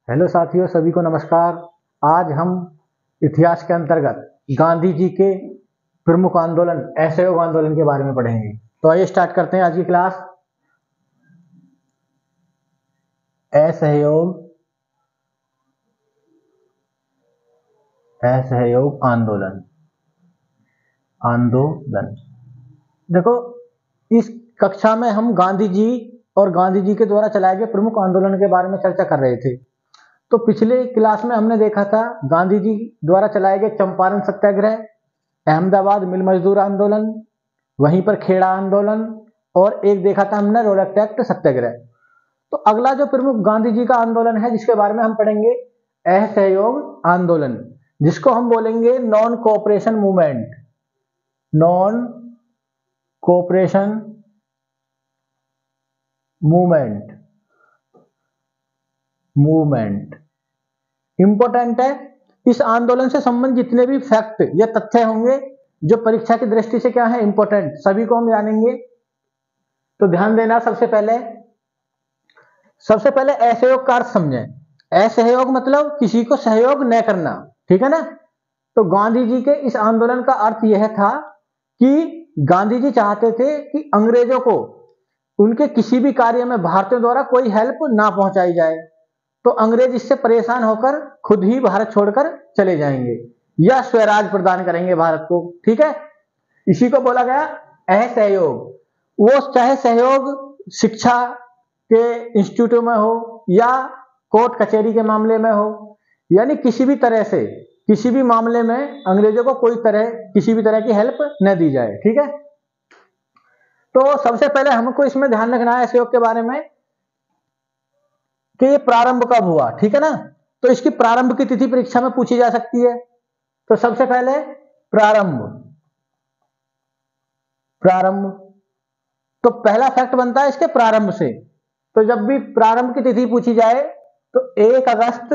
Hello साथियों, सभी को नमस्कार। आज हम इतिहास के अंतर्गत गांधी जी के प्रमुख आंदोलन असहयोग आंदोलन के बारे में पढ़ेंगे। तो आइए स्टार्ट करते हैं आज की क्लास। असहयोग असहयोग आंदोलन आंदोलन देखो, इस कक्षा में हम गांधी जी और गांधी जी के द्वारा चलाए गए प्रमुख आंदोलन के बारे में चर्चा कर रहे थे। तो पिछले क्लास में हमने देखा था गांधी जी द्वारा चलाए गए चंपारण सत्याग्रह, अहमदाबाद मिल मजदूर आंदोलन, वहीं पर खेड़ा आंदोलन, और एक देखा था हमने रोलक एक्ट सत्याग्रह। तो अगला जो प्रमुख गांधी जी का आंदोलन है जिसके बारे में हम पढ़ेंगे, असहयोग आंदोलन, जिसको हम बोलेंगे non cooperation movement. Non cooperation movement movement important है। इस आंदोलन से संबंधित जितने भी फैक्ट या तथ्य होंगे जो परीक्षा की दृष्टि से क्या है इंपॉर्टेंट, सभी को हम जानेंगे। तो ध्यान देना। सबसे पहले असहयोग का अर्थ समझें। असहयोग मतलब किसी को सहयोग न करना, ठीक है ना। तो गांधी जी के इस आंदोलन का अर्थ यह था कि गांधी जी चाहते थे कि अंग्रेजों को उनके किसी भी कार्य में भारतीयों द्वारा कोई हेल्प ना पहुंचाई जाए, तो अंग्रेज इससे परेशान होकर खुद ही भारत छोड़कर चले जाएंगे या स्वराज प्रदान करेंगे भारत को, ठीक है। इसी को बोला गया असहयोग। वो चाहे सहयोग शिक्षा के इंस्टीट्यूटों में हो या कोर्ट कचहरी के मामले में हो, यानी किसी भी तरह से किसी भी मामले में अंग्रेजों को किसी भी तरह की हेल्प न दी जाए, ठीक है। तो सबसे पहले हमको इसमें ध्यान रखना है असहयोग के बारे में कि ये प्रारंभ कब हुआ, ठीक है ना। तो इसकी प्रारंभ की तिथि परीक्षा में पूछी जा सकती है। तो सबसे पहले प्रारंभ प्रारंभ तो पहला फैक्ट बनता है इसके प्रारंभ से। तो जब भी प्रारंभ की तिथि पूछी जाए तो 1 अगस्त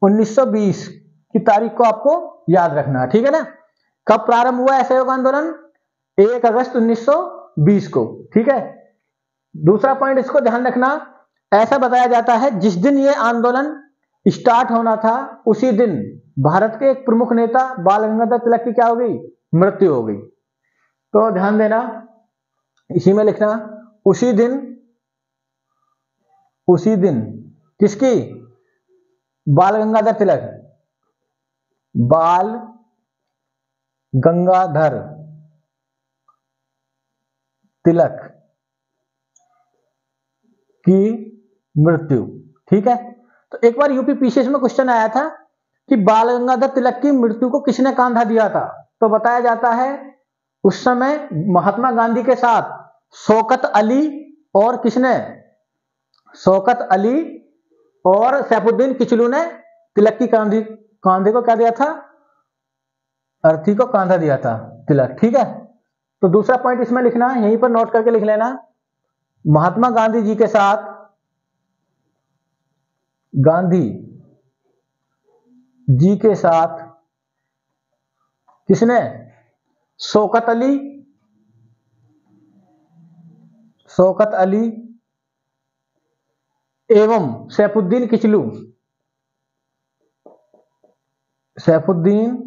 1920 की तारीख को आपको याद रखना है, ठीक है ना। कब प्रारंभ हुआ असहयोग आंदोलन? 1 अगस्त 1920 को, ठीक है। दूसरा पॉइंट इसको ध्यान रखना, ऐसा बताया जाता है जिस दिन यह आंदोलन स्टार्ट होना था उसी दिन भारत के एक प्रमुख नेता बाल गंगाधर तिलक की क्या हो गई? मृत्यु हो गई। तो ध्यान देना, इसी में लिखना उसी दिन किसकी? बाल गंगाधर तिलक, बाल गंगाधर तिलक की मृत्यु, ठीक है। तो एक बार यूपी पीसीएस में क्वेश्चन आया था कि बाल गंगाधर तिलक की मृत्यु को किसने कांधा दिया था। तो बताया जाता है उस समय महात्मा गांधी के साथ शौकत अली और किसने? शौकत अली और सैफुद्दीन किचलू ने तिलक की कांधे को क्या दिया था? अर्थी को कांधा दिया था तिलक, ठीक है। तो दूसरा पॉइंट इसमें लिखना है, यहीं पर नोट करके लिख लेना, महात्मा गांधी जी के साथ किसने? शौकत अली एवं सैफुद्दीन किचलू सैफुद्दीन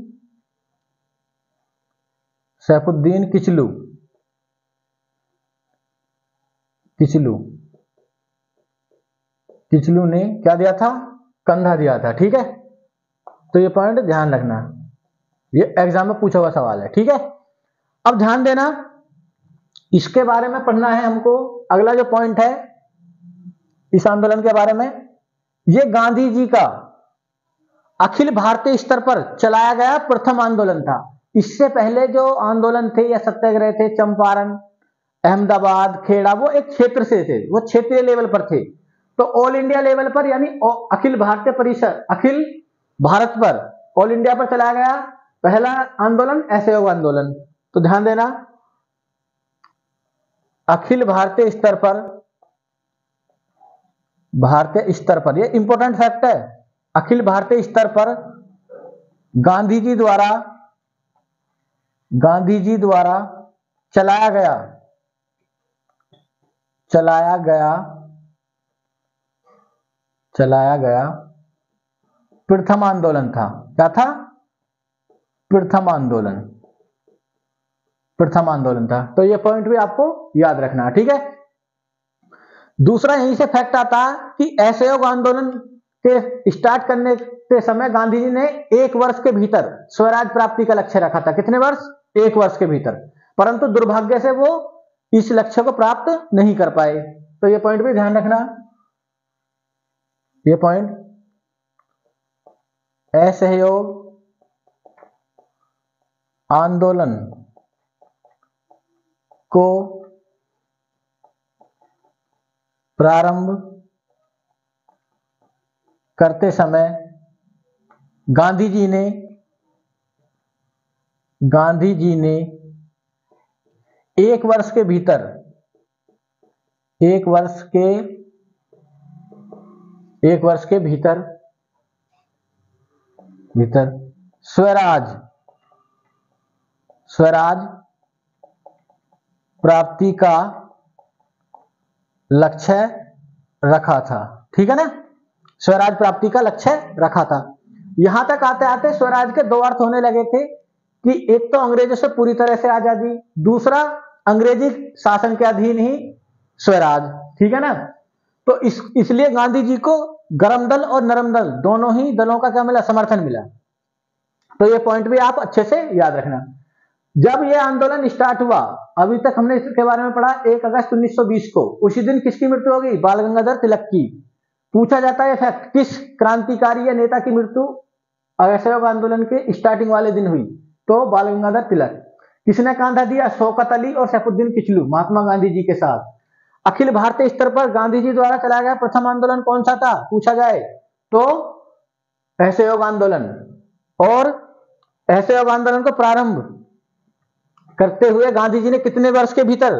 किचलू ने क्या दिया था? कंधा दिया था, ठीक है। तो ये पॉइंट ध्यान रखना, ये एग्जाम में पूछा हुआ सवाल है, ठीक है। अब ध्यान देना, इसके बारे में पढ़ना है हमको। अगला जो पॉइंट है इस आंदोलन के बारे में, ये गांधी जी का अखिल भारतीय स्तर पर चलाया गया प्रथम आंदोलन था। इससे पहले जो आंदोलन थे या सत्याग्रह थे, चंपारण, अहमदाबाद, खेड़ा, वो एक क्षेत्र से थे, वो क्षेत्रीय लेवल पर थे। तो ऑल इंडिया लेवल पर यानी अखिल भारतीय परिषद, अखिल भारत पर, ऑल इंडिया पर चलाया गया पहला आंदोलन असहयोग आंदोलन। तो ध्यान देना, अखिल भारतीय स्तर पर ये इंपॉर्टेंट फैक्ट है। अखिल भारतीय स्तर पर गांधी जी द्वारा चलाया गया चलाया गया प्रथम आंदोलन था। क्या था? प्रथम आंदोलन, प्रथम आंदोलन था। तो ये पॉइंट भी आपको याद रखना है, ठीक है। दूसरा यहीं से फैक्ट आता है कि असहयोग आंदोलन के स्टार्ट करने के समय गांधी जी ने 1 वर्ष के भीतर स्वराज प्राप्ति का लक्ष्य रखा था। कितने वर्ष? 1 वर्ष के भीतर। परंतु दुर्भाग्य से वो इस लक्ष्य को प्राप्त नहीं कर पाए। तो ये पॉइंट भी ध्यान रखना। ये पॉइंट, असहयोग आंदोलन को प्रारंभ करते समय गांधी जी ने 1 वर्ष के भीतर, 1 वर्ष के भीतर स्वराज प्राप्ति का लक्ष्य रखा था। ठीक है ना? स्वराज प्राप्ति का लक्ष्य रखा था। यहां तक आते आते स्वराज के 2 अर्थ होने लगे थे कि एक तो अंग्रेजों से पूरी तरह से आजादी, दूसरा अंग्रेजी शासन के अधीन ही स्वराज। ठीक है ना? तो इसलिए गांधी जी को गर्म दल और नरम दल दोनों ही दलों का क्या मिला? समर्थन मिला। तो ये पॉइंट भी आप अच्छे से याद रखना। जब यह आंदोलन स्टार्ट हुआ, अभी तक हमने इसके बारे में पढ़ा, 1 अगस्त 1920 को, उसी दिन किसकी मृत्यु होगी? बाल गंगाधर तिलक की। पूछा जाता है फैक्ट, किस क्रांतिकारी या नेता की मृत्यु असहयोग आंदोलन के स्टार्टिंग वाले दिन हुई? तो बाल गंगाधर तिलक। किसने कांधा दिया? शौकत अली और सैफुद्दीन किचलू, महात्मा गांधी जी के साथ। अखिल भारतीय स्तर पर गांधी जी द्वारा चलाया गया प्रथम आंदोलन कौन सा था? पूछा जाए तो असहयोग आंदोलन। और असहयोग आंदोलन को प्रारंभ करते हुए गांधी जी ने कितने वर्ष के भीतर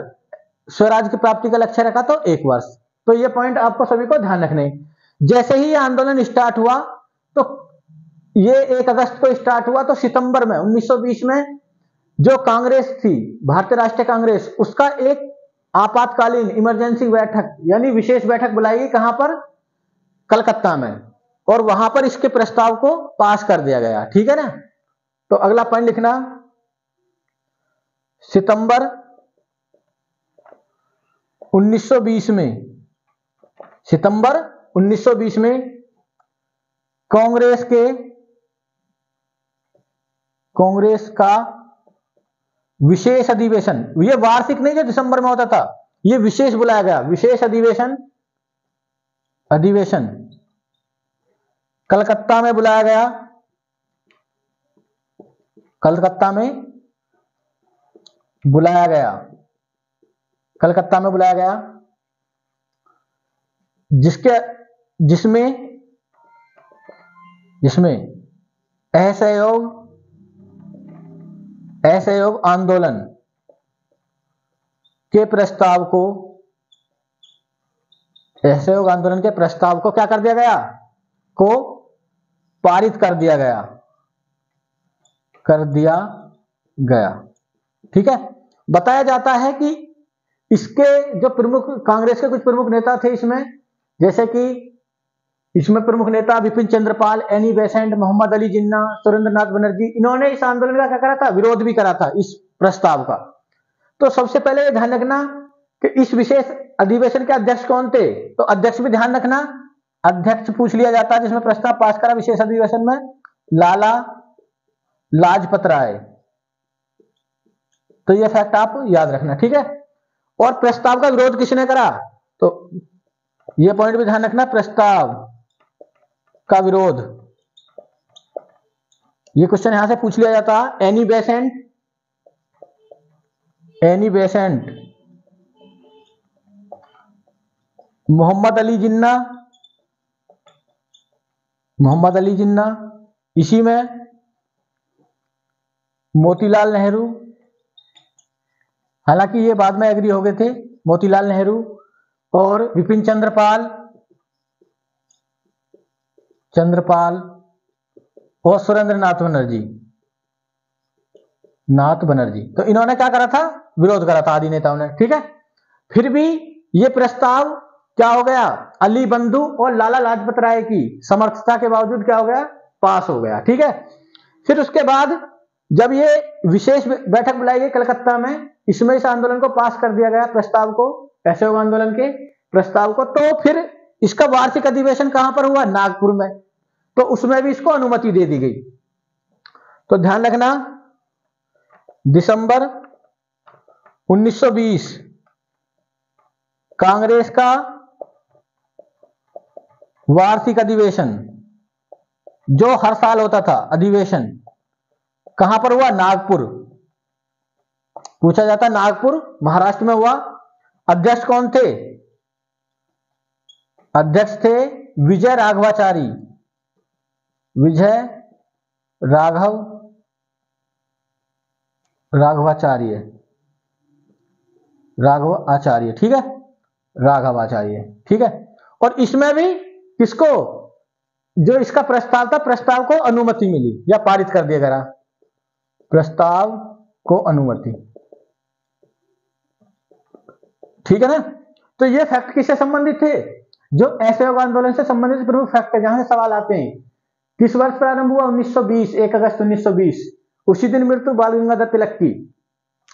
स्वराज की प्राप्ति का लक्ष्य रखा? तो 1 वर्ष। तो ये पॉइंट आपको सभी को ध्यान रखने। जैसे ही ये आंदोलन स्टार्ट हुआ, तो ये 1 अगस्त को स्टार्ट हुआ, तो सितंबर में 1920 में जो कांग्रेस थी, भारतीय राष्ट्रीय कांग्रेस, उसका एक आपातकालीन इमरजेंसी बैठक यानी विशेष बैठक बुलाई गई। कहां पर? कलकत्ता में। और वहां पर इसके प्रस्ताव को पास कर दिया गया। ठीक है ना? तो अगला पॉइंट लिखना, सितंबर 1920 में कांग्रेस का विशेष अधिवेशन, ये वार्षिक नहीं जो दिसंबर में होता था, ये विशेष बुलाया गया। विशेष अधिवेशन कलकत्ता में बुलाया गया। कलकत्ता में बुलाया गया, जिसमें असहयोग आंदोलन के प्रस्ताव को क्या कर दिया गया? को पारित कर दिया गया। ठीक है? बताया जाता है कि इसके जो प्रमुख, कांग्रेस के कुछ प्रमुख नेता थे इसमें, जैसे कि इसमें प्रमुख नेता विपिन चंद्र पाल, एनी बेसेंट, मोहम्मद अली जिन्ना, सुरेंद्रनाथ बनर्जी, इन्होंने इस आंदोलन का क्या करा था? विरोध भी करा था इस प्रस्ताव का। तो सबसे पहले ध्यान रखना कि इस विशेष अधिवेशन के अध्यक्ष कौन थे? तो अध्यक्ष भी ध्यान रखना, अध्यक्ष पूछ लिया जाता है जिसमें प्रस्ताव पास करा विशेष अधिवेशन में, लाला लाजपत राय। तो यह फैक्ट आप याद रखना। ठीक है? और प्रस्ताव का विरोध किसने करा? तो यह पॉइंट भी ध्यान रखना, प्रस्ताव का विरोध। यह क्वेश्चन यहां से पूछ लिया जाता है। एनी बेसेंट, मोहम्मद अली जिन्ना, इसी में मोतीलाल नेहरू, हालांकि ये बाद में एग्री हो गए थे, मोतीलाल नेहरू और विपिन चंद्र पाल और सुरेंद्रनाथ बनर्जी। तो इन्होंने क्या करा था? विरोध करा था, आदि नेताओं ने। ठीक है? फिर भी ये प्रस्ताव क्या हो गया, अली बंधु और लाला लाजपत राय की समर्थता के बावजूद क्या हो गया, पास हो गया। ठीक है, फिर उसके बाद जब ये विशेष बैठक बुलाई गई कलकत्ता में, इसमें इस आंदोलन को पास कर दिया गया, प्रस्ताव को, असहयोग आंदोलन के प्रस्ताव को। तो फिर इसका वार्षिक अधिवेशन कहां पर हुआ, नागपुर में। तो उसमें भी इसको अनुमति दे दी गई। तो ध्यान रखना, दिसंबर 1920 कांग्रेस का वार्षिक अधिवेशन जो हर साल होता था, अधिवेशन कहां पर हुआ, नागपुर। पूछा जाता, नागपुर महाराष्ट्र में हुआ। अध्यक्ष कौन थे, अध्यक्ष थे विजय राघवाचारी, विजय राघवाचार्य, राघव आचार्य। ठीक है, राघव आचार्य। ठीक है, और इसमें भी किसको, जो इसका प्रस्ताव था, प्रस्ताव को अनुमति मिली या पारित कर दिया गया, प्रस्ताव को अनुमति। ठीक है ना। तो ये फैक्ट किससे संबंधित थे, जो असहयोग आंदोलन से संबंधित प्रमुख फैक्ट है, जहां से सवाल आते हैं। किस वर्ष प्रारंभ हुआ, 1920, 1 अगस्त 1920। उसी दिन मृत्यु बाल गंगाधर तिलक की।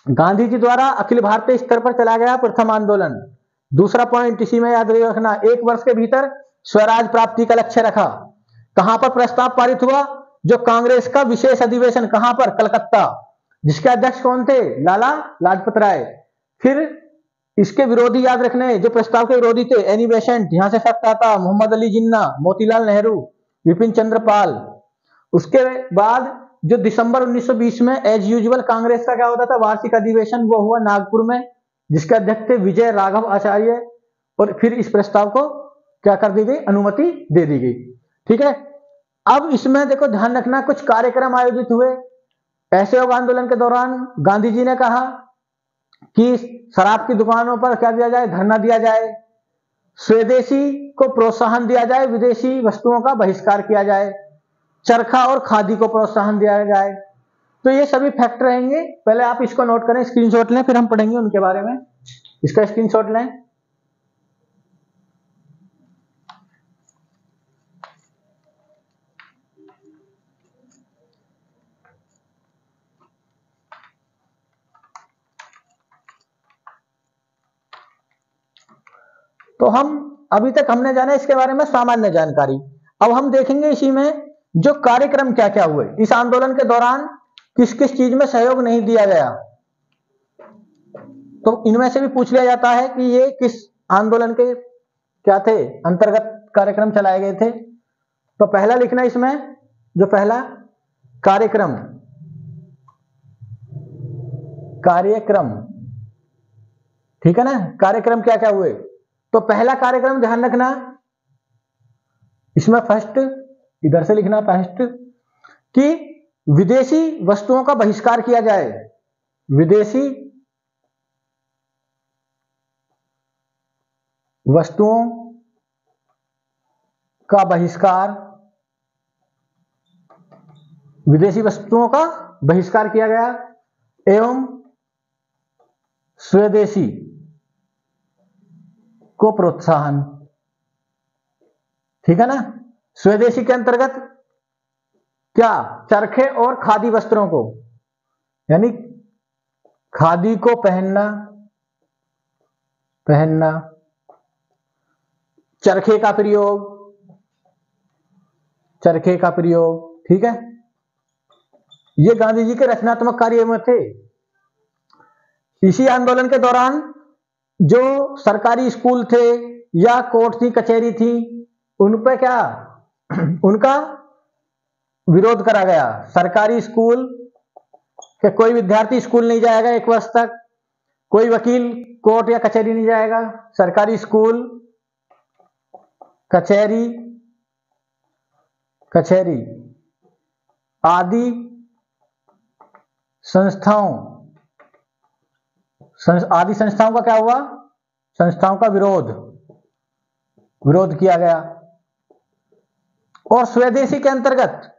गांधी जी द्वारा अखिल भारतीय स्तर पर चला गया प्रथम आंदोलन। दूसरा पॉइंट इसी में याद रखना, 1 वर्ष के भीतर स्वराज प्राप्ति का लक्ष्य रखा। कहां पर प्रस्ताव पारित हुआ, जो कांग्रेस का विशेष अधिवेशन, कहां पर, कलकत्ता, जिसके अध्यक्ष कौन थे, लाला लाजपत राय। फिर इसके विरोधी याद रखने, जो प्रस्ताव के विरोधी थे, एनी बेसेंट, यहां से फैक्ट आता, मोहम्मद अली जिन्ना, मोतीलाल नेहरू, विपिन चंद्र पाल। उसके बाद जो दिसंबर 1920 में एज यूजुअल कांग्रेस का क्या होता था, वार्षिक अधिवेशन, वो हुआ नागपुर में, जिसके अध्यक्ष थे विजय राघव आचार्य। और फिर इस प्रस्ताव को क्या कर दी गई, अनुमति दे दी गई। ठीक है, अब इसमें देखो ध्यान रखना, कुछ कार्यक्रम आयोजित हुए असहयोग आंदोलन के दौरान। गांधी जी ने कहा कि शराब की दुकानों पर क्या दिया जाए, धरना दिया जाए, स्वदेशी को प्रोत्साहन दिया जाए, विदेशी वस्तुओं का बहिष्कार किया जाए, चरखा और खादी को प्रोत्साहन दिया जाए। तो ये सभी फैक्ट रहेंगे, पहले आप इसको नोट करें, स्क्रीनशॉट लें, फिर हम पढ़ेंगे उनके बारे में। इसका स्क्रीनशॉट लें। तो हम अभी तक हमने जाना इसके बारे में सामान्य जानकारी। अब हम देखेंगे इसी में जो कार्यक्रम क्या क्या हुए इस आंदोलन के दौरान, किस किस चीज में सहयोग नहीं दिया गया। तो इनमें से भी पूछ लिया जाता है कि ये किस आंदोलन के क्या थे, अंतर्गत कार्यक्रम चलाए गए थे। तो पहला लिखना इसमें, जो पहला कार्यक्रम, ठीक है ना, कार्यक्रम क्या क्या हुए। तो पहला कार्यक्रम ध्यान रखना, इसमें फर्स्ट इधर से लिखना, फर्स्ट कि विदेशी वस्तुओं का बहिष्कार किया जाए, विदेशी वस्तुओं का बहिष्कार, विदेशी वस्तुओं का बहिष्कार किया गया एवं स्वदेशी को प्रोत्साहन। ठीक है ना, स्वदेशी के अंतर्गत क्या, चरखे और खादी वस्त्रों को, यानी खादी को पहनना, चरखे का प्रयोग, ठीक है। ये गांधी जी के रचनात्मक कार्य में थे। इसी आंदोलन के दौरान जो सरकारी स्कूल थे या कोर्ट थी, कचहरी थी, उन पे क्या, उनका विरोध करा गया। सरकारी स्कूल के कोई विद्यार्थी स्कूल नहीं जाएगा 1 वर्ष तक, कोई वकील कोर्ट या कचहरी नहीं जाएगा। सरकारी स्कूल, कचहरी आदि संस्थाओं का क्या हुआ, संस्थाओं का विरोध किया गया। और स्वदेशी के अंतर्गत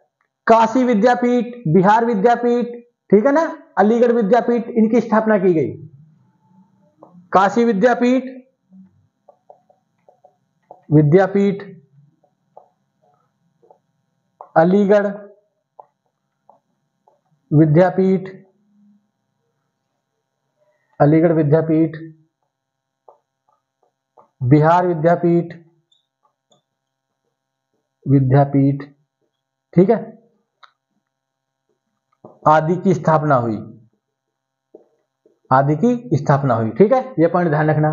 काशी विद्यापीठ, बिहार विद्यापीठ, ठीक है ना, अलीगढ़ विद्यापीठ, इनकी स्थापना की गई। काशी विद्यापीठ विद्यापीठ, अलीगढ़ विद्यापीठ, अलीगढ़ विद्यापीठ, बिहार विद्यापीठ, विद्यापीठ, ठीक है, आदि की स्थापना हुई, आदि की स्थापना हुई, ठीक है, ये पॉइंट ध्यान रखना।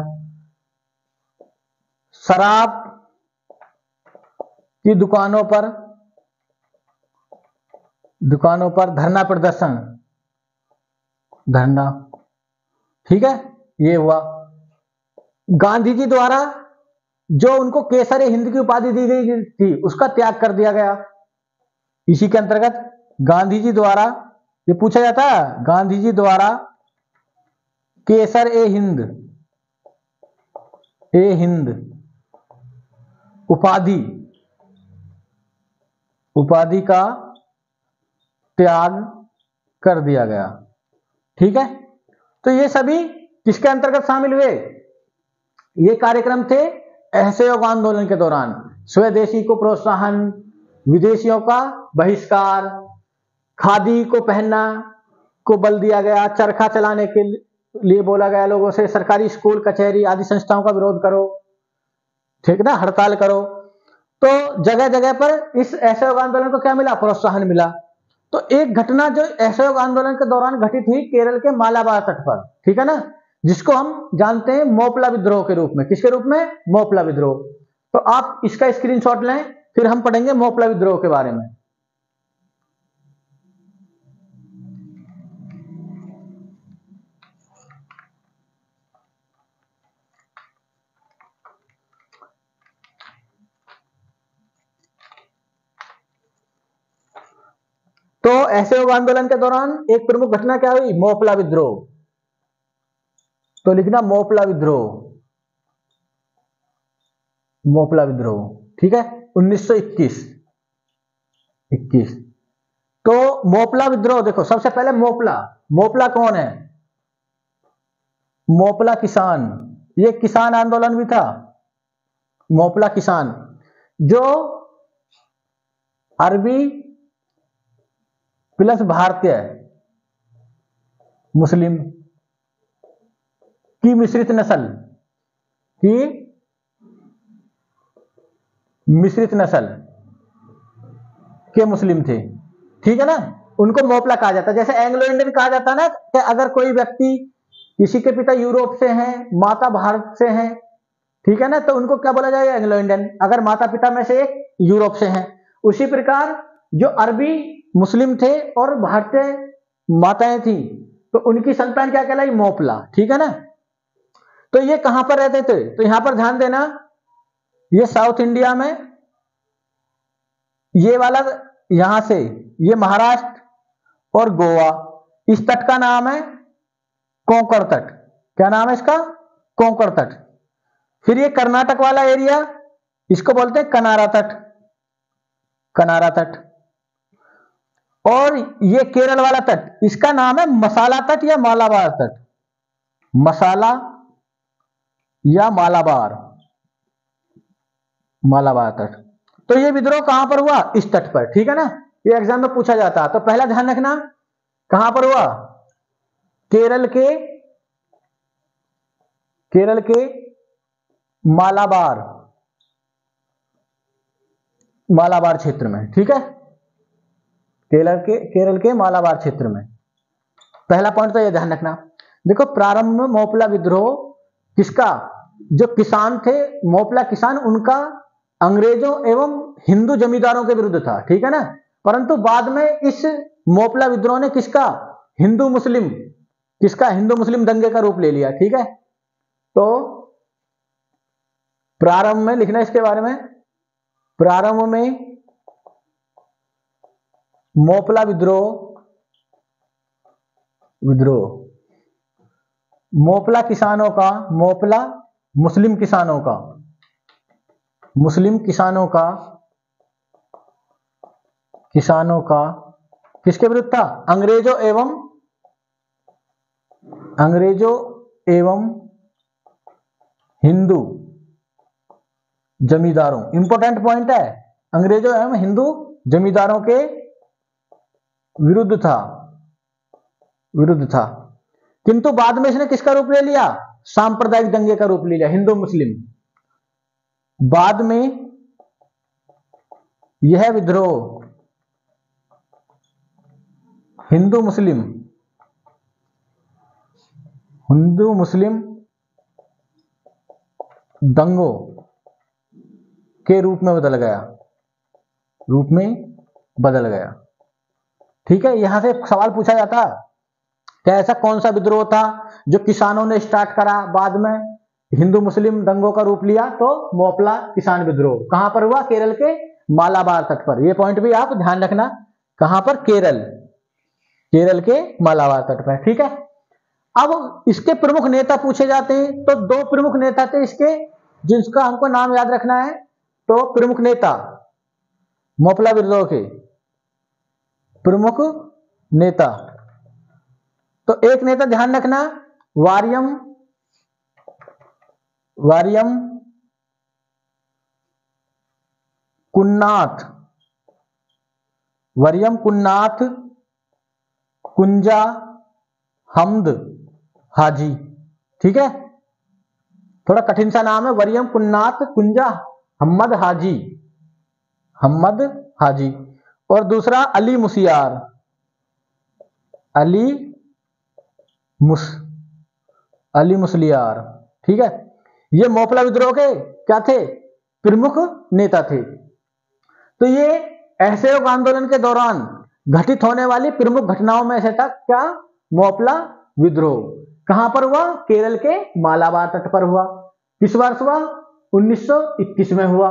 शराब की दुकानों पर धरना प्रदर्शन, धरना, ठीक है, ये हुआ। गांधी जी द्वारा जो उनको केसर हिंद की उपाधि दी गई थी उसका त्याग कर दिया गया। इसी के अंतर्गत गांधी जी द्वारा, ये पूछा जाता है, गांधी जी द्वारा केसर हिंद उपाधि का त्याग कर दिया गया, ठीक है। तो ये सभी किसके अंतर्गत शामिल हुए? ये कार्यक्रम थे असहयोग आंदोलन के दौरान। स्वदेशी को प्रोत्साहन, विदेशियों का बहिष्कार, खादी को पहनना को बल दिया गया, चरखा चलाने के लिए बोला गया लोगों से, सरकारी स्कूल कचहरी आदि संस्थाओं का विरोध करो, ठीक ना, हड़ताल करो। तो जगह जगह पर इस असहयोग आंदोलन को क्या मिला? प्रोत्साहन मिला। तो एक घटना जो असहयोग आंदोलन के दौरान घटित हुई केरल के मालाबार तट पर, ठीक है ना, जिसको हम जानते हैं मोपला विद्रोह के रूप में। किसके रूप में? मोपला विद्रोह। तो आप इसका स्क्रीनशॉट लें, फिर हम पढ़ेंगे मोपला विद्रोह के बारे में। तो असहयोग आंदोलन के दौरान एक प्रमुख घटना क्या हुई? मोपला विद्रोह। तो लिखना मोपला विद्रोह, मोपला विद्रोह, ठीक है, 1921। तो मोपला विद्रोह देखो, सबसे पहले मोपला कौन है? मोपला किसान, ये किसान आंदोलन भी था। मोपला किसान जो अरबी प्लस भारतीय मुस्लिम की मिश्रित नस्ल के मुस्लिम थे, ठीक है ना, उनको मोपला कहा जाता है। जैसे एंग्लो इंडियन कहा जाता है ना, कि अगर कोई व्यक्ति, किसी के पिता यूरोप से हैं, माता भारत से हैं, ठीक है ना, तो उनको क्या बोला जाएगा? एंग्लो इंडियन, अगर माता पिता में से एक यूरोप से हैं। उसी प्रकार जो अरबी मुस्लिम थे और भारतीय माताएं थी, तो उनकी संतान क्या कहलाई? मोपला, ठीक है ना। तो ये कहां पर रहते थे? तो यहां पर ध्यान देना, ये साउथ इंडिया में, ये वाला यहां से, ये महाराष्ट्र और गोवा, इस तट का नाम है कोंकण तट। क्या नाम है इसका? कोंकण तट। फिर ये कर्नाटक वाला एरिया, इसको बोलते हैं कनारा तट। और ये केरल वाला तट, इसका नाम है मसाला तट या मालाबार तट। मसाला या मालाबार तट। तो ये विद्रोह कहां पर हुआ? इस तट पर, ठीक है ना, ये एग्जाम में पूछा जाता है। तो पहला ध्यान रखना, कहां पर हुआ? केरल के मालाबार क्षेत्र में, ठीक है, केरल के मालाबार क्षेत्र में। पहला पॉइंट तो ये ध्यान रखना। देखो, प्रारंभ में मोपला विद्रोह किसका? जो किसान थे, मोपला किसान, उनका अंग्रेजों एवं हिंदू जमींदारों के विरुद्ध था, ठीक है ना। परंतु बाद में इस मोपला विद्रोह ने किसका? हिंदू मुस्लिम दंगे का रूप ले लिया, ठीक है। तो प्रारंभ में लिखना इसके बारे में, प्रारंभ में मोपला विद्रोह मोपला मुस्लिम किसानों का किसके विरुद्ध था? अंग्रेजों एवं हिंदू जमींदारों, इंपॉर्टेंट पॉइंट है, अंग्रेजों एवं हिंदू जमींदारों के विरुद्ध था। किंतु बाद में इसने किसका रूप ले लिया? सांप्रदायिक दंगे का रूप ले लिया, हिंदू मुस्लिम। बाद में यह विद्रोह हिंदू मुस्लिम दंगों के रूप में बदल गया। ठीक है, यहां से सवाल पूछा जाता क्या ऐसा कौन सा विद्रोह था जो किसानों ने स्टार्ट करा, बाद में हिंदू मुस्लिम दंगों का रूप लिया? तो मोपला किसान विद्रोह कहां पर हुआ? केरल के मालाबार तट पर। यह पॉइंट भी आप ध्यान रखना, कहां पर? केरल के मालाबार तट पर। ठीक है, अब इसके प्रमुख नेता पूछे जाते हैं, तो दो प्रमुख नेता थे इसके, जिसका हमको नाम याद रखना है। तो प्रमुख नेता मोपला विद्रोह के प्रमुख नेता, तो एक नेता ध्यान रखना, वारियम कुन्नाथ कुंजा हमद हाजी। ठीक है, थोड़ा कठिन सा नाम है, वरियम कुन्नाथ कुंजा हमद हाजी। और दूसरा अली मुसलियार। ठीक है, ये मोपला विद्रोह के क्या थे? प्रमुख नेता थे। तो ये असहयोग आंदोलन के दौरान घटित होने वाली प्रमुख घटनाओं में से था क्या? मोपला विद्रोह। कहां पर हुआ? केरल के मालाबार तट पर हुआ। किस वर्ष हुआ? 1921 में हुआ।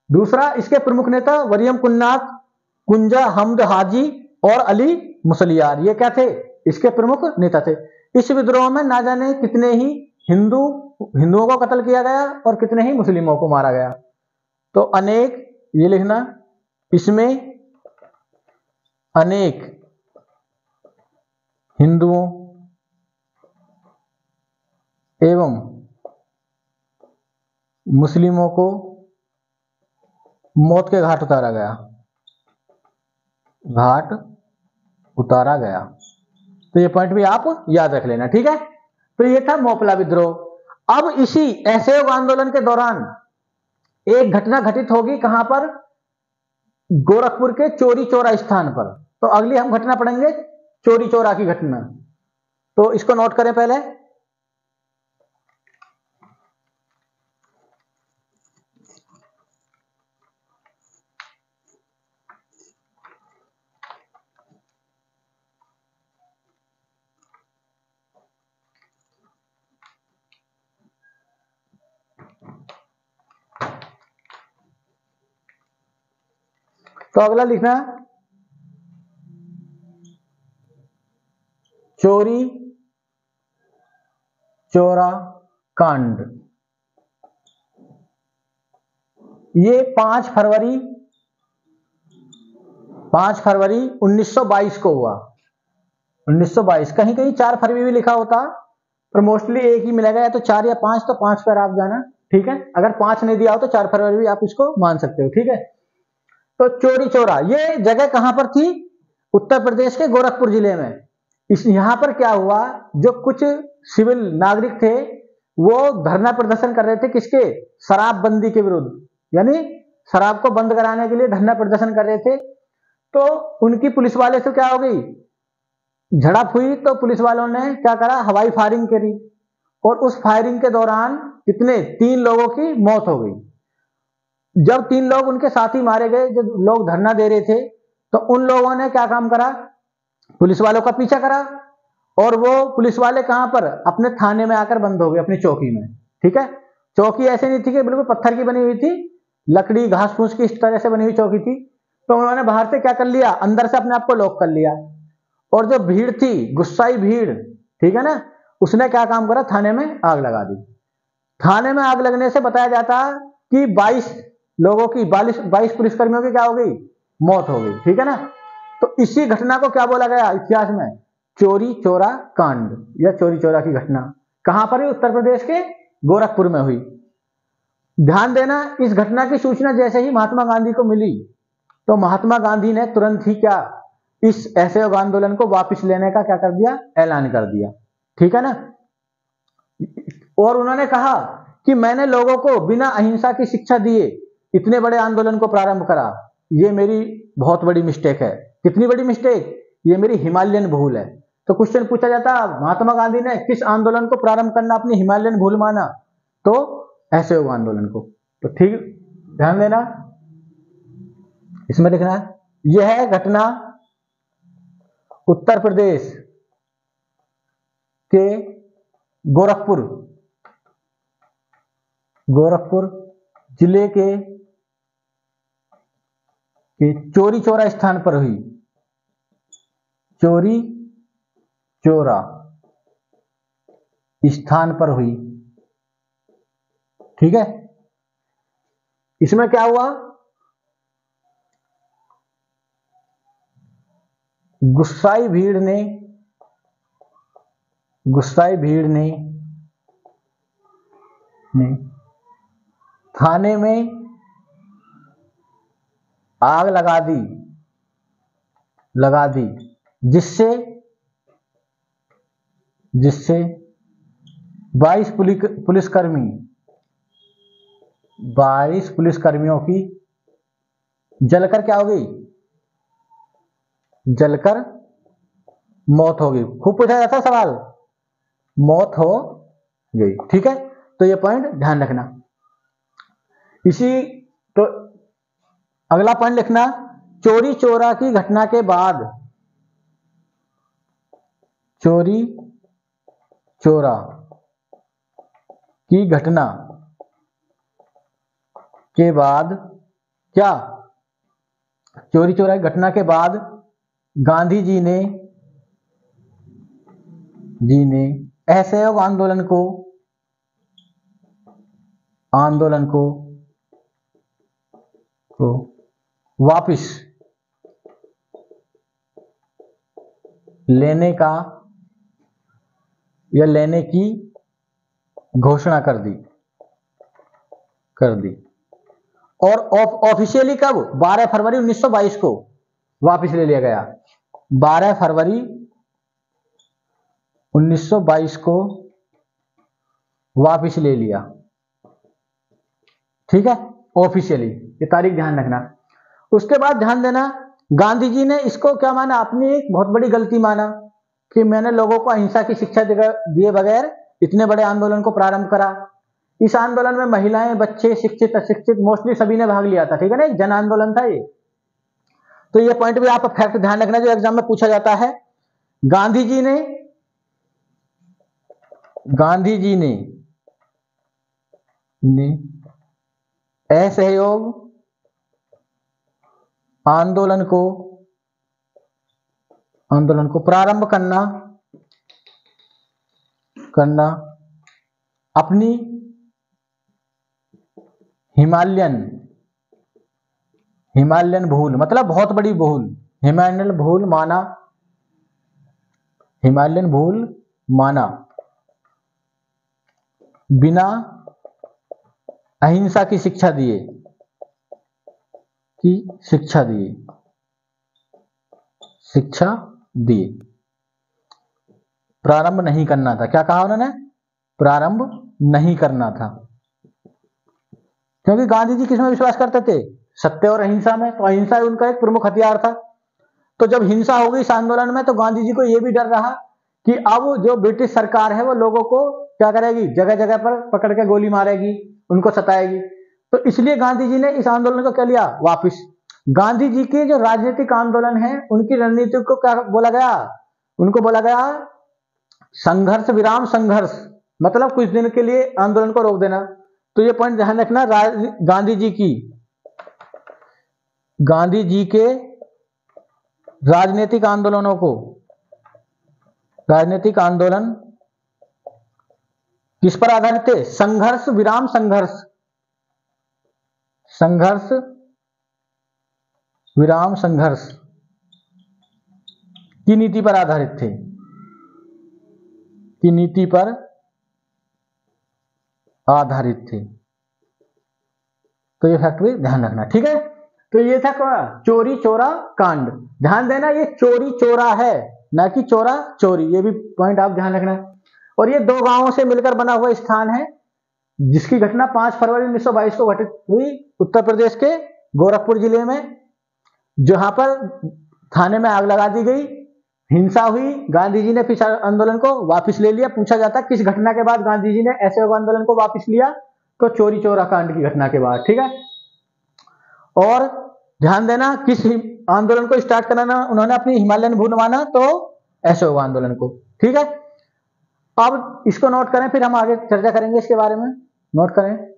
दूसरा, इसके प्रमुख नेता वरियम कुन्नाथ कुंजा हमद हाजी और अली मुसलियार, ये क्या थे? इसके प्रमुख नेता थे। इस विद्रोह में ना जाने कितने ही हिंदुओं को कत्ल किया गया और कितने ही मुस्लिमों को मारा गया। तो अनेक, ये लिखना, इसमें अनेक हिंदुओं एवं मुस्लिमों को मौत के घाट उतारा गया। तो ये पॉइंट भी आप याद रख लेना। ठीक है, तो ये था मोपला विद्रोह। अब इसी असहयोग आंदोलन के दौरान एक घटना घटित होगी, कहां पर? गोरखपुर के चोरी चौरा स्थान पर। तो अगली हम घटना पढ़ेंगे चोरी चौरा की घटना, तो इसको नोट करें पहले। तो अगला लिखना चोरी चौरा कांड। ये 5 फरवरी 1922 को हुआ। 1922, कहीं कहीं 4 फरवरी भी लिखा होता, पर मोस्टली एक ही मिलेगा, या तो 4 या 5, तो 5 पर आप जाना। ठीक है, अगर 5 नहीं दिया हो तो 4 फरवरी भी आप इसको मान सकते हो। ठीक है, तो चोरी चौरा ये जगह कहां पर थी? उत्तर प्रदेश के गोरखपुर जिले में। यहां पर क्या हुआ, जो कुछ सिविल नागरिक थे वो धरना प्रदर्शन कर रहे थे, किसके? शराबबंदी के विरुद्ध, यानी शराब को बंद कराने के लिए धरना प्रदर्शन कर रहे थे। तो उनकी पुलिस वाले से क्या हो गई? झड़प हुई। तो पुलिस वालों ने क्या करा? हवाई फायरिंग करी, और उस फायरिंग के दौरान कितने? 3 लोगों की मौत हो गई। जब 3 लोग उनके साथी मारे गए, जब लोग धरना दे रहे थे, तो उन लोगों ने क्या काम करा? पुलिस वालों का पीछा करा, और वो पुलिस वाले कहां पर? अपने थाने में आकर बंद हो गए, अपनी चौकी में। ठीक है, चौकी ऐसे नहीं थी कि बिल्कुल पत्थर की बनी हुई थी, लकड़ी घास फूस की इस तरह से बनी हुई चौकी थी। तो उन्होंने बाहर से क्या कर लिया? अंदर से अपने आप को लॉक कर लिया, और जो भीड़ थी, गुस्साई भीड़, ठीक है ना, उसने क्या काम करा? थाने में आग लगा दी। थाने में आग लगने से बताया जाता कि 22 लोगों की, 22 पुलिसकर्मियों की क्या हो गई? मौत हो गई। ठीक है ना, तो इसी घटना को क्या बोला गया इतिहास में? चोरी चौरा कांड या चोरी चौरा की घटना। कहां पर हुई? उत्तर प्रदेश के गोरखपुर में हुई। ध्यान देना, इस घटना की सूचना जैसे ही महात्मा गांधी को मिली तो महात्मा गांधी ने तुरंत ही क्या, इस असहयोग आंदोलन को वापस लेने का क्या कर दिया, ऐलान कर दिया। ठीक है ना। और उन्होंने कहा कि मैंने लोगों को बिना अहिंसा की शिक्षा दिए इतने बड़े आंदोलन को प्रारंभ करा, ये मेरी बहुत बड़ी मिस्टेक है। कितनी बड़ी मिस्टेक, ये मेरी हिमालयन भूल है। तो क्वेश्चन पूछा जाता, महात्मा गांधी ने किस आंदोलन को प्रारंभ करना अपनी हिमालयन भूल माना, तो असहयोग आंदोलन को। तो ठीक ध्यान देना, इसमें लिखना है, यह घटना उत्तर प्रदेश के गोरखपुर जिले के चौरी चौरा स्थान पर हुई। चौरी चौरा स्थान पर हुई। ठीक है। इसमें क्या हुआ, गुस्साई भीड़ ने थाने में आग लगा दी, जिससे 22 पुलिसकर्मियों की जलकर क्या हो गई, जलकर मौत हो गई। खूब पूछा जाता सवाल, मौत हो गई। ठीक है, तो ये पॉइंट ध्यान रखना। इसी तो अगला पॉइंट लिखना, चौरी चौरा की घटना के बाद, चौरी चौरा की घटना के बाद क्या, चौरी चौरा की घटना के बाद गांधी जी ने असहयोग आंदोलन को वापस लेने की घोषणा कर दी। और ऑफिशियली कब, 12 फरवरी 1922 को वापस ले लिया गया। 12 फरवरी 1922 को वापस ले लिया। ठीक है, ऑफिशियली, ये तारीख ध्यान रखना। उसके बाद ध्यान देना, गांधी जी ने इसको क्या माना, अपनी एक बहुत बड़ी गलती माना कि मैंने लोगों को अहिंसा की शिक्षा दिए बगैर इतने बड़े आंदोलन को प्रारंभ करा। इस आंदोलन में महिलाएं, बच्चे, शिक्षित, अशिक्षित, मोस्टली सभी ने भाग लिया था। ठीक है ना, एक जन आंदोलन था ये। तो ये पॉइंट भी आप फैक्ट ध्यान रखना जो एग्जाम में पूछा जाता है। गांधी जी ने असहयोग आंदोलन को प्रारंभ करना अपनी हिमालयन भूल, मतलब बहुत बड़ी भूल, हिमालयन भूल माना, बिना अहिंसा की शिक्षा दिए प्रारंभ नहीं करना था। क्या कहा उन्होंने, प्रारंभ नहीं करना था। क्योंकि गांधी जी किसमें विश्वास करते थे, सत्य और अहिंसा में। तो अहिंसा उनका एक प्रमुख हथियार था। तो जब हिंसा हो गई इस आंदोलन में, तो गांधी जी को यह भी डर रहा कि अब जो ब्रिटिश सरकार है वो लोगों को क्या करेगी, जगह जगह पर पकड़ के गोली मारेगी, उनको सताएगी। तो इसलिए गांधी जी ने इस आंदोलन को क्या लिया, वापिस। गांधी जी के जो राजनीतिक आंदोलन है उनकी रणनीति को क्या बोला गया, उनको बोला गया संघर्ष विराम संघर्ष, मतलब कुछ दिन के लिए आंदोलन को रोक देना। तो ये पॉइंट ध्यान रखना, गांधी जी के राजनीतिक आंदोलन किस पर आधारित थे, संघर्ष विराम संघर्ष की नीति पर आधारित थे, तो ये फैक्ट भी ध्यान रखना, ठीक है। तो ये था चोरी चोरा कांड। ध्यान देना ये चोरी चोरा है, ना कि चोरा चोरी, ये भी पॉइंट आप ध्यान रखना। और ये दो गांवों से मिलकर बना हुआ स्थान है, जिसकी घटना 5 फरवरी 1922 को घटित हुई उत्तर प्रदेश के गोरखपुर जिले में, जहां पर थाने में आग लगा दी गई, हिंसा हुई, गांधी जी ने फिर आंदोलन को वापस ले लिया। पूछा जाता किस घटना के बाद गांधी जी ने असहयोग आंदोलन को वापस लिया, तो चोरी चोरा कांड की घटना के बाद, ठीक है। और ध्यान देना किस आंदोलन को स्टार्ट कराना उन्होंने अपनी हिमालयन भूमि माना, तो असहयोग आंदोलन को, ठीक है। अब इसको नोट करें, फिर हम आगे चर्चा करेंगे इसके बारे में। नोट करें,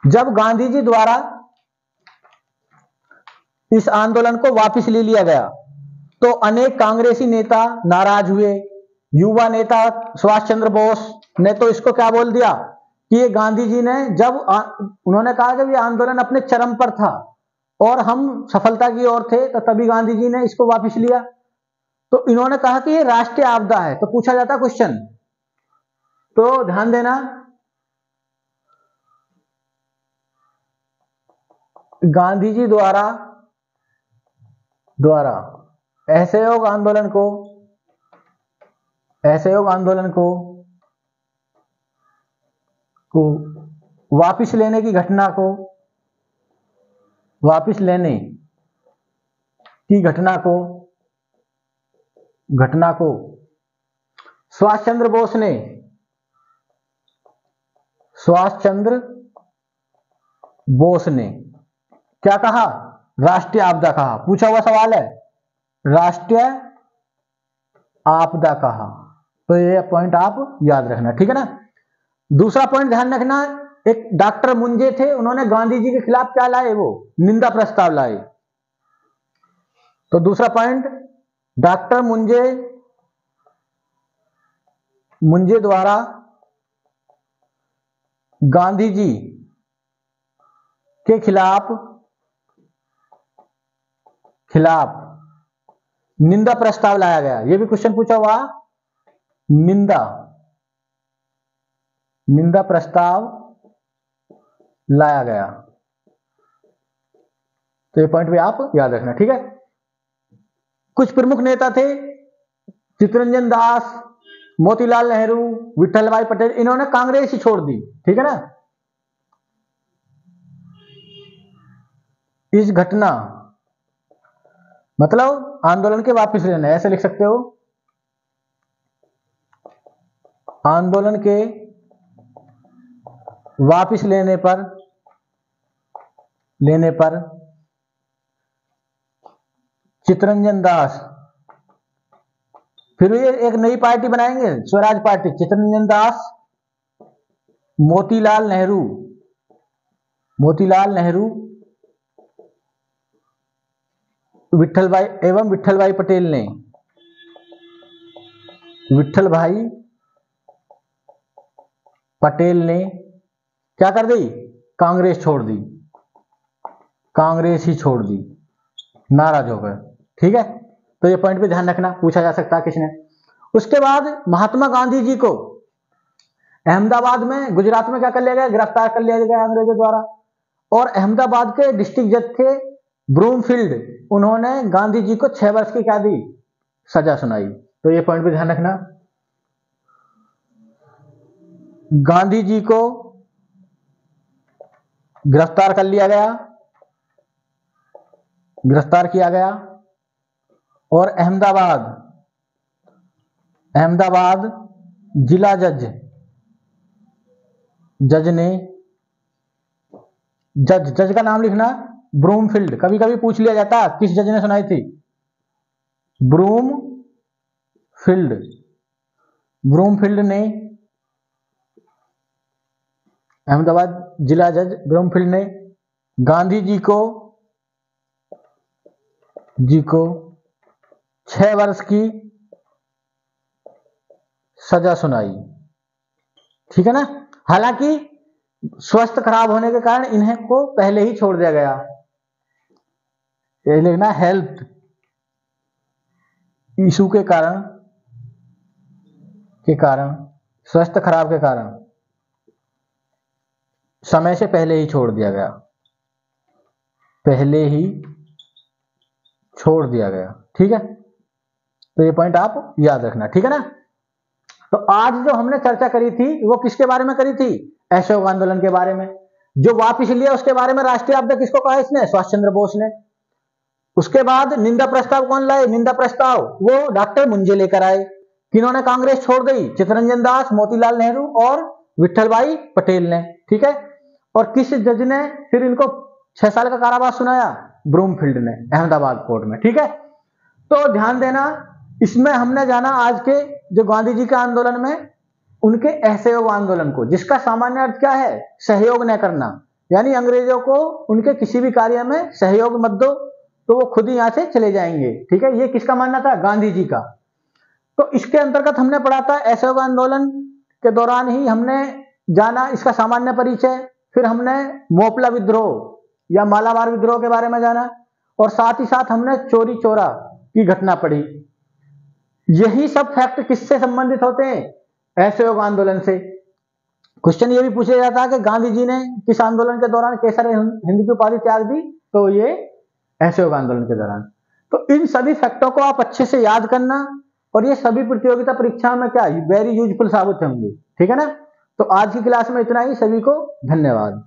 जब गांधी जी द्वारा इस आंदोलन को वापस ले लिया गया तो अनेक कांग्रेसी नेता नाराज हुए। युवा नेता सुभाष चंद्र बोस ने तो इसको क्या बोल दिया कि ये गांधी जी ने उन्होंने कहा जब ये आंदोलन अपने चरम पर था और हम सफलता की ओर थे, तो तभी गांधी जी ने इसको वापस लिया। तो इन्होंने कहा कि ये राष्ट्रीय आपदा है। तो पूछा जाता क्वेश्चन, तो ध्यान देना, गांधी जी द्वारा असहयोग आंदोलन को वापस लेने की घटना को सुभाष चंद्र बोस ने क्या कहा, राष्ट्रीय आपदा कहा। पूछा हुआ सवाल है, राष्ट्रीय आपदा कहा। तो ये पॉइंट आप याद रखना, ठीक है ना। दूसरा पॉइंट ध्यान रखना, एक डॉक्टर मुंजे थे, उन्होंने गांधी जी के खिलाफ क्या लाए, वो निंदा प्रस्ताव लाए। तो दूसरा पॉइंट, डॉक्टर मुंजे द्वारा गांधी जी के खिलाफ निंदा प्रस्ताव लाया गया। यह भी क्वेश्चन पूछा हुआ, निंदा प्रस्ताव लाया गया। तो ये पॉइंट भी आप याद रखना, ठीक है। कुछ प्रमुख नेता थे, चित्तरंजन दास, मोतीलाल नेहरू, विठल भाई पटेल, इन्होंने कांग्रेस ही छोड़ दी, ठीक है ना। इस घटना मतलब आंदोलन के वापस लेना, ऐसे लिख सकते हो, आंदोलन के वापस लेने पर चित्तरंजन दास, फिर ये एक नई पार्टी बनाएंगे, स्वराज पार्टी। चित्तरंजन दास, मोतीलाल नेहरू, विठल भाई पटेल ने क्या कर दी, कांग्रेस ही छोड़ दी, नाराज हो गए, ठीक है। तो ये पॉइंट भी ध्यान रखना, पूछा जा सकता है किसने। उसके बाद महात्मा गांधी जी को अहमदाबाद में, गुजरात में क्या कर लिया गया, गिरफ्तार कर लिया गया अंग्रेजों द्वारा। और अहमदाबाद के डिस्ट्रिक्ट जज थे ब्रूमफील्ड, उन्होंने गांधी जी को 6 वर्ष की क्या दी, सजा सुनाई। तो ये पॉइंट भी ध्यान रखना, गांधी जी को गिरफ्तार किया गया और अहमदाबाद जिला जज का नाम लिखना, ब्रूमफील्ड। कभी कभी पूछ लिया जाता किस जज ने सुनाई थी, ब्रूमफील्ड ने, अहमदाबाद जिला जज ब्रूमफील्ड ने गांधी जी को 6 वर्ष की सजा सुनाई, ठीक है ना। हालांकि स्वास्थ्य खराब होने के कारण इन्हें को पहले ही छोड़ दिया गया, ये लिखना हेल्थ इशू के कारण स्वास्थ्य खराब के कारण समय से पहले ही छोड़ दिया गया, ठीक है। तो ये पॉइंट आप याद रखना, ठीक है ना। तो आज जो हमने चर्चा करी थी वो किसके बारे में करी थी? असहयोग आंदोलन के बारे में। जो वापिस लिया उसके बारे में राष्ट्रीय आपदा किसको कहा इसने? सुभाष चंद्र बोस ने। उसके बाद निंदा प्रस्ताव कौन लाए? निंदा प्रस्ताव वो डॉक्टर मुंजे लेकर आए। किन्होंने कांग्रेस छोड़ दी? चित्तरंजन दास, मोतीलाल नेहरू और विठल भाई पटेल ने, ठीक है। और किस जज ने फिर इनको 6 साल का कारावास सुनाया? ब्रूमफील्ड ने, अहमदाबाद कोर्ट में, ठीक है। तो ध्यान देना, इसमें हमने जाना आज के जो गांधी जी के आंदोलन में उनके असहयोग आंदोलन को, जिसका सामान्य अर्थ क्या है? सहयोग न करना, यानी अंग्रेजों को उनके किसी भी कार्य में सहयोग मत दो तो वो खुद ही यहां से चले जाएंगे, ठीक है। ये किसका मानना था? गांधी जी का। तो इसके अंतर्गत हमने पढ़ा था असहयोग आंदोलन के दौरान ही हमने जाना इसका सामान्य परिचय, फिर हमने मोपला विद्रोह या मालाबार विद्रोह के बारे में जाना, और साथ ही साथ हमने चोरी चोरा की घटना पढ़ी। यही सब फैक्ट किससे संबंधित होते हैं? असहयोग आंदोलन से। क्वेश्चन ये भी पूछा जाता है कि गांधी जी ने किस आंदोलन के दौरान केसर हिंद की उपाधि त्याग दी? तो ये असहयोग आंदोलन के दौरान। तो इन सभी फैक्टों को आप अच्छे से याद करना, और ये सभी प्रतियोगिता परीक्षाओं में क्या वेरी यूजफुल साबित होंगे, ठीक है ना। तो आज की क्लास में इतना ही, सभी को धन्यवाद।